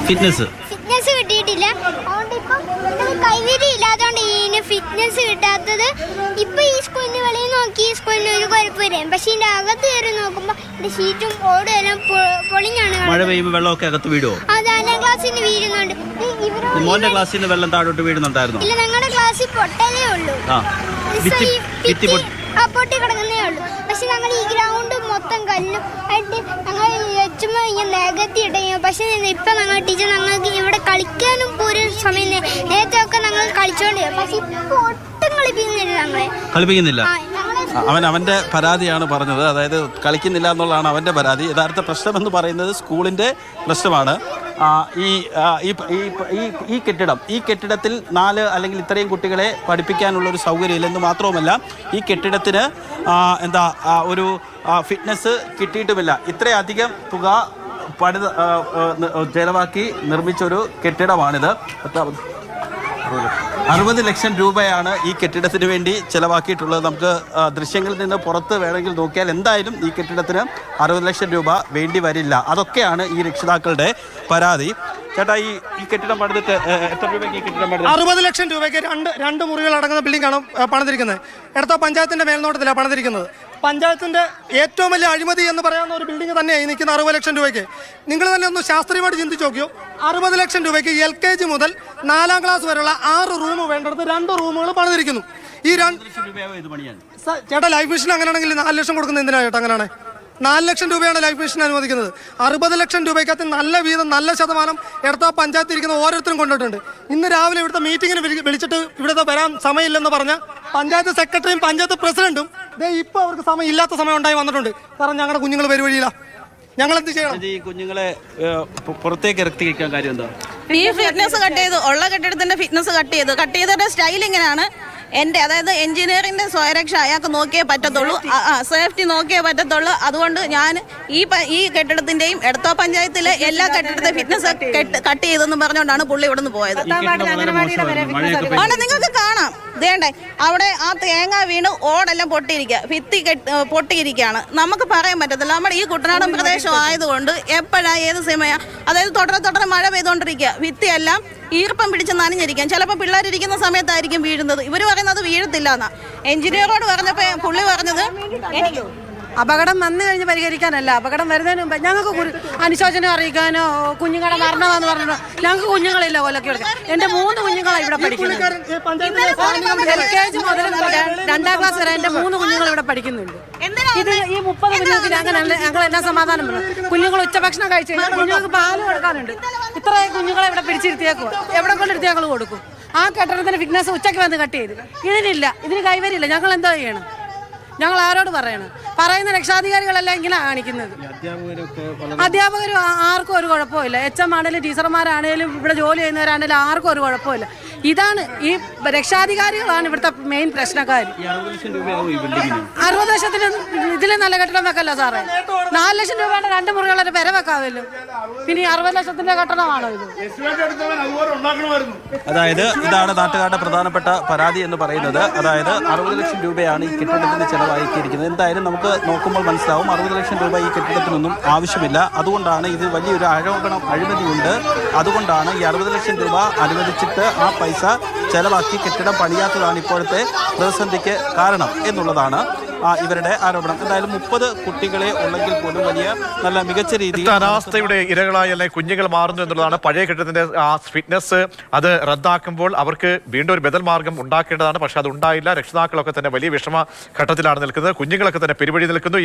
Fitness കിട്ടിയിട്ടില്ല. അതുകൊണ്ട് ഇപ്പം കൈവരി ഇല്ലാത്തതുകൊണ്ട് ഇതിന് ഫിറ്റ്നസ് കിട്ടാത്തത്. ഇപ്പൊ ഈ സ്കൂളിന് വെളിയിൽ നോക്കി ഈ സ്കൂളിന് ഒരു കുഴപ്പമില്ല. പക്ഷെ ഇതിന്റെ അകത്ത് കയറി നോക്കുമ്പോ ഇതിന്റെ ഷീറ്റും ഓടും എല്ലാം പൊളിഞ്ഞാണ്. മഴ പെയ്യുമ്പോൾ വെള്ളമൊക്കെ അകത്ത് വീഴുമോ? അത് 4ാം ക്ലാസ്സിൽ നിന്ന് വീഴുന്നുണ്ട്. മോന്റെ ക്ലാസ്സിൽ നിന്ന് വെള്ളം താഴോട്ട് വീഴുന്നുണ്ടായിരുന്നു? ഇല്ല, ഞങ്ങളുടെ ക്ലാസ്സിൽ പൊട്ടലേ ഉള്ളൂ, പൊട്ടി കിടക്കുന്നേ ഉള്ളൂ. പക്ഷെ ഞങ്ങൾ ഈ ഗ്രൗണ്ട് മൊത്തം കല്ലും ആയിട്ട് ഞങ്ങൾ വെച്ചുമ്പോൾ ഇങ്ങനെ നികത്തി ഇട്ടു. പക്ഷെ ഇപ്പൊ ഞങ്ങൾ ടീച്ചർ ഞങ്ങൾക്ക് ഇവിടെ കളിക്കാനും ഒരു സമയം നേരത്തെ ഒക്കെ ഞങ്ങൾ കളിച്ചോണ്ട്, പക്ഷെ ഇപ്പൊ ഒട്ടും കളിപ്പിക്കുന്നില്ല. അവന്റെ പരാതിയാണ് പറഞ്ഞത്. അതായത് കളിക്കുന്നില്ല എന്നുള്ളതാണ് അവന്റെ പരാതി. യഥാർത്ഥ പ്രശ്നം എന്ന് പറയുന്നത് സ്കൂളിന്റെ പ്രശ്നമാണ്. ഈ കെട്ടിടത്തിൽ 4 അല്ലെങ്കിൽ ഇത്രയും കുട്ടികളെ പഠിപ്പിക്കാനുള്ള ഒരു സൗകര്യമില്ല എന്ന് മാത്രവുമല്ല, ഈ കെട്ടിടത്തിന് ഒരു ഫിറ്റ്നസ് കിട്ടിയിട്ടുമില്ല. ഇത്രയധികം തുക ചെലവാക്കി നിർമ്മിച്ചൊരു കെട്ടിടമാണിത്. 60 ലക്ഷം രൂപയാണ് ഈ കെട്ടിടത്തിന് വേണ്ടി ചെലവാക്കിയിട്ടുള്ളത്. നമുക്ക് ദൃശ്യങ്ങളിൽ നിന്ന് പുറത്ത് വേണമെങ്കിൽ നോക്കിയാൽ എന്തായാലും ഈ കെട്ടിടത്തിന് 60 ലക്ഷം രൂപ വേണ്ടി വരില്ല. അതൊക്കെയാണ് ഈ രക്ഷിതാക്കളുടെ പരാതി. ചേട്ടാ, ഈ കെട്ടിടം പണിതിട്ട് എത്ര രൂപയ്ക്ക് ഈ കെട്ടിടം പണിത്? 60 ലക്ഷം രൂപയ്ക്ക് രണ്ട് മുറികൾ അടങ്ങുന്ന ബിൽഡിംഗ് ആണ് പണിതിരിക്കുന്നത്. എടത്വ പഞ്ചായത്തിന്റെ മേൽനോട്ടത്തിലാണ് പണിതിരിക്കുന്നത്. പഞ്ചായത്തിന്റെ ഏറ്റവും വലിയ അഴിമതി എന്ന് പറയാവുന്ന ഒരു ബിൽഡിംഗ് തന്നെയായി നിൽക്കുന്ന 60 ലക്ഷം രൂപയ്ക്ക്. നിങ്ങൾ തന്നെ ഒന്ന് ശാസ്ത്രീയമായിട്ട് ചിന്തിച്ച് നോക്കിയോ? 60 ലക്ഷം രൂപയ്ക്ക് LKG മുതൽ 4ാം ക്ലാസ് വരെയുള്ള 6 റൂം വേണ്ടടുത്ത് 2 റൂമുകൾ പണിതിരിക്കുന്നു. ഈ ചേട്ടാ, ലൈഫ് മിഷൻ അങ്ങനെയാണെങ്കിൽ 4 ലക്ഷം കൊടുക്കുന്നത് എന്തിനാണ് ചേട്ടാ? അങ്ങനെയാണ് 4 ലക്ഷം രൂപയാണ് ലൈഫ് മിഷൻ അനുവദിക്കുന്നത്. 60 ലക്ഷം രൂപയ്ക്കകത്ത് നല്ല വീതം, നല്ല ശതമാനം എടത്വ പഞ്ചായത്ത് ഇരിക്കുന്ന ഓരോരുത്തരും കൊണ്ടിട്ടുണ്ട്. ഇന്ന് രാവിലെ ഇവിടുത്തെ മീറ്റിങ്ങിന് വിളിച്ചിട്ട് ഇവിടുത്തെ വരാൻ സമയമില്ലെന്ന് പറഞ്ഞ പഞ്ചായത്ത് സെക്രട്ടറിയും പഞ്ചായത്ത് പ്രസിഡന്റും ഇപ്പൊ അവർക്ക് ഇല്ലാത്ത സമയം ഉണ്ടായി വന്നിട്ടുണ്ട്. കാരണം ഞങ്ങളുടെ കുഞ്ഞുങ്ങൾ വരുവഴിയില്ല. ഞങ്ങൾ എന്ത് ചെയ്യണം? ഈ കുഞ്ഞുങ്ങളെ പുറത്തേക്ക് ഇറക്കിക്കാൻ കാര്യം എന്താ? ഈ ഫിറ്റ്നസ് കട്ട് ചെയ്തു, ഉള്ള കെട്ടിടത്തിന്റെ ഫിറ്റ്നസ് കട്ട് ചെയ്തതിന്റെ സ്റ്റൈൽ ഇങ്ങനെയാണ്. അതായത് എഞ്ചിനീയറിംഗിന്റെ സ്വയരക്ഷ അയാൾക്ക് നോക്കിയേ പറ്റത്തുള്ളൂ, സേഫ്റ്റി നോക്കിയേ പറ്റത്തുള്ളൂ. അതുകൊണ്ട് ഞാൻ ഈ കെട്ടിടത്തിന്റെയും എടത്വ പഞ്ചായത്തിലെ എല്ലാ കെട്ടിടത്തെ ഫിറ്റ്നസ് കട്ട് ചെയ്തെന്ന് പറഞ്ഞുകൊണ്ടാണ് പുള്ളി ഇവിടെ നിന്ന് പോയത്. അവിടെ നിങ്ങൾക്ക് കാണാം, ഇതേണ്ടേ അവിടെ ആ തേങ്ങ വീണ് ഓടെല്ലാം പൊട്ടിയിരിക്കുക, ഭിത്തി പൊട്ടിയിരിക്കുകയാണ്. നമുക്ക് പറയാൻ പറ്റത്തില്ല. നമ്മുടെ ഈ കുട്ടനാടൻ പ്രദേശം ആയതുകൊണ്ട് എപ്പോഴാ ഏത് സമയ, അതായത് തുടരെ മഴ പെയ്തുകൊണ്ടിരിക്കുക, ഭിത്തിയെല്ലാം ഈർപ്പം പിടിച്ച് നനഞ്ഞിരിക്കാം. ചിലപ്പോൾ പിള്ളേരിരിക്കുന്ന സമയത്തായിരിക്കും വീഴുന്നത്. ഇവർ പറയുന്നത് വീഴത്തില്ല എന്നാ. എഞ്ചിനീയറോട് പറഞ്ഞപ്പോൾ പുള്ളി പറഞ്ഞത് അപകടം വന്നു കഴിഞ്ഞ് പരിഹരിക്കാനല്ല, അപകടം വരുന്നതിന് മുമ്പ് ഞങ്ങൾക്ക് അനുശോചനം അറിയിക്കാനോ കുഞ്ഞുങ്ങളെ മരണമെന്ന് പറഞ്ഞോ. ഞങ്ങൾക്ക് കുഞ്ഞുങ്ങളില്ല കൊലക്കി കൊടുക്കാൻ. എൻ്റെ 3 കുഞ്ഞുങ്ങളാണ് ഇവിടെ പഠിക്കുന്നത്. LKG മുതൽ 2ാം ക്ലാസ് വരെ എൻ്റെ 3 കുഞ്ഞുങ്ങൾ ഇവിടെ പഠിക്കുന്നുണ്ട്. ഇത് ഈ 30 കുഞ്ഞുങ്ങൾക്ക് ഞങ്ങൾ എന്നാ സമാധാനം പറഞ്ഞു? കുഞ്ഞുങ്ങൾ ഉച്ചഭക്ഷണം കഴിച്ചു കഴിഞ്ഞാൽ കുഞ്ഞുങ്ങൾക്ക് പാല് കൊടുക്കാനുണ്ട്. ഇത്രയും കുഞ്ഞുങ്ങളെ ഇവിടെ പിടിച്ചിരുത്തിയേക്കുക. എവിടെ കൊണ്ടിരുത്തി ഞങ്ങൾ കൊടുക്കും? ആ കെട്ടിടത്തിന് ഫിറ്റ്നസ് ഉച്ചയ്ക്ക് വന്ന് കട്ട് ചെയ്ത്. ഇതിന് കൈവരില്ല. ഞങ്ങൾ എന്താ ചെയ്യണം? ഞങ്ങൾ ആരോട് പറയണം? പറയുന്ന രക്ഷാധികാരികളെല്ലാം ഇങ്ങനെ കാണിക്കുന്നത്. അധ്യാപകർ ആർക്കും ഒരു കുഴപ്പമില്ല. HM ആണെങ്കിലും ടീച്ചർമാരാണേലും ഇവിടെ ജോലി ചെയ്യുന്നവരാണേലും ആർക്കും ഒരു കുഴപ്പമില്ല. ഇതാണ് ഈ രക്ഷാധികാരികളാണ് ഇവിടുത്തെ മെയിൻ പ്രശ്നക്കാർ. 60 ലക്ഷത്തിന് ഇതിൽ നല്ല കെട്ടിടം വെക്കല്ലോ സാറേ. 4 ലക്ഷം രൂപയുടെ 2 മുറികളുടെ പെര വെക്കാമല്ലോ. പിന്നെ 60 ലക്ഷത്തിന്റെ കെട്ടിടമാണോ ഇത്? അതായത് ഇതാണ് നാട്ടുകാരുടെ പ്രധാനപ്പെട്ട പരാതി എന്ന് പറയുന്നത്. അതായത് 60 ലക്ഷം രൂപയാണ് ഈ കെട്ടിടത്തിന് ചെലവാക്കിയിരിക്കുന്നത്. എന്തായാലും നമുക്ക് നോക്കുമ്പോൾ മനസ്സിലാവും 60 ലക്ഷം രൂപ ഈ കെട്ടിടത്തിനൊന്നും ആവശ്യമില്ല. അതുകൊണ്ടാണ് ഇത് വലിയൊരു അഴിമതിയുണ്ട്. അതുകൊണ്ടാണ് ഈ 60 ലക്ഷം രൂപ അനുവദിച്ചിട്ട് ആ പൈസ ചെലവാക്കി കെട്ടിടം പണിയാത്തതാണ് ഇപ്പോഴത്തെ പ്രതിസന്ധിക്ക് കാരണം എന്നുള്ളതാണ് ഇവരുടെ ആരോപണം. എന്തായാലും 30 കുട്ടികളെ ഉണ്ടെങ്കിൽ പോലും വലിയ നല്ല മികച്ച രീതിയിൽ അനാസ്ഥയുടെ ഇരകളായി അല്ലെങ്കിൽ കുഞ്ഞുങ്ങൾ മാറുന്നു എന്നുള്ളതാണ്. പഴയ കെട്ടിടത്തിന്റെ ഫിറ്റ്നസ് അത് റദ്ദാക്കുമ്പോൾ അവർക്ക് വീണ്ടും ഒരു ബദൽ മാർഗം ഉണ്ടാക്കേണ്ടതാണ്. പക്ഷെ അത് ഉണ്ടായില്ല. രക്ഷിതാക്കളൊക്കെ തന്നെ വലിയ വിഷമ ഘട്ടത്തിലാണ് നിൽക്കുന്നത്. കുഞ്ഞുങ്ങളൊക്കെ തന്നെ പെരുവഴി നിൽക്കുന്നു.